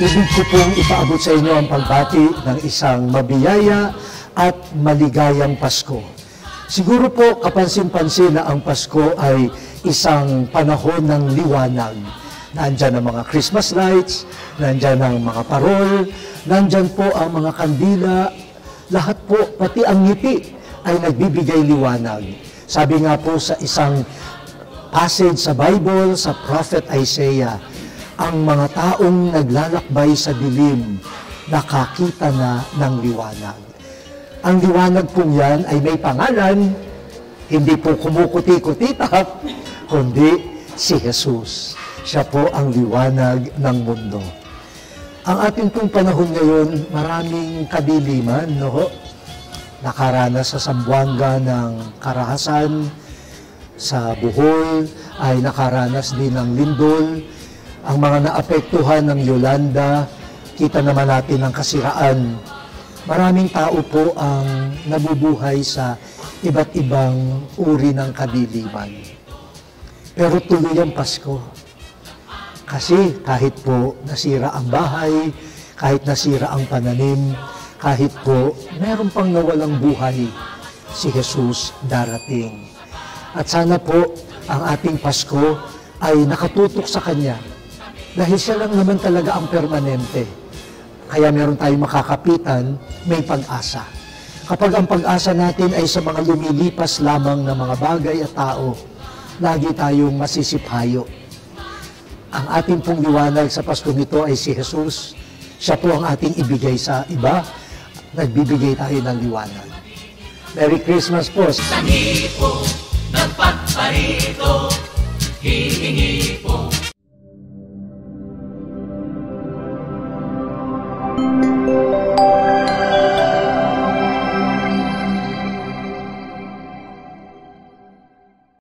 Ibig ko pong ipaabot sa inyo ang pagbati ng isang mabiyaya at maligayang Pasko. Siguro po kapansin-pansin na ang Pasko ay isang panahon ng liwanag. Nandyan ang mga Christmas lights, nandyan ang mga parol, nandyan po ang mga kandila, lahat po, pati ang ngiti ay nagbibigay liwanag. Sabi nga po sa isang passage sa Bible, sa Prophet Isaiah, ang mga taong naglalakbay sa dilim, nakakita na ng liwanag. Ang liwanag pong yan ay may pangalan, hindi po kumukuti-kutitap, kundi si Jesus. Siya po ang liwanag ng mundo. Ang ating pong panahon ngayon, maraming kadiliman, no? Nakaranas sa Zamboanga ng karahasan, sa Bohol ay nakaranas din ng lindol. Ang mga naapektuhan ng Yolanda, kita naman natin ang kasiraan. Maraming tao po ang nabubuhay sa iba't ibang uri ng kadiliman. Pero tuloy ang Pasko. Kasi kahit po nasira ang bahay, kahit nasira ang pananim, kahit po meron pang nawalang buhay, si Jesus darating. At sana po ang ating Pasko ay nakatutok sa Kanya. Dahil siya lang naman talaga ang permanente. Kaya meron tayong makakapitan, may pag-asa. Kapag ang pag-asa natin ay sa mga lumilipas lamang na mga bagay at tao, lagi tayong masisipayo. Ang ating pong liwanag sa Pasko nito ay si Jesus. Siya po ang ating ibigay sa iba. Nagbibigay tayo ng liwanag. Merry Christmas po! Sanhi po, nagpagparito,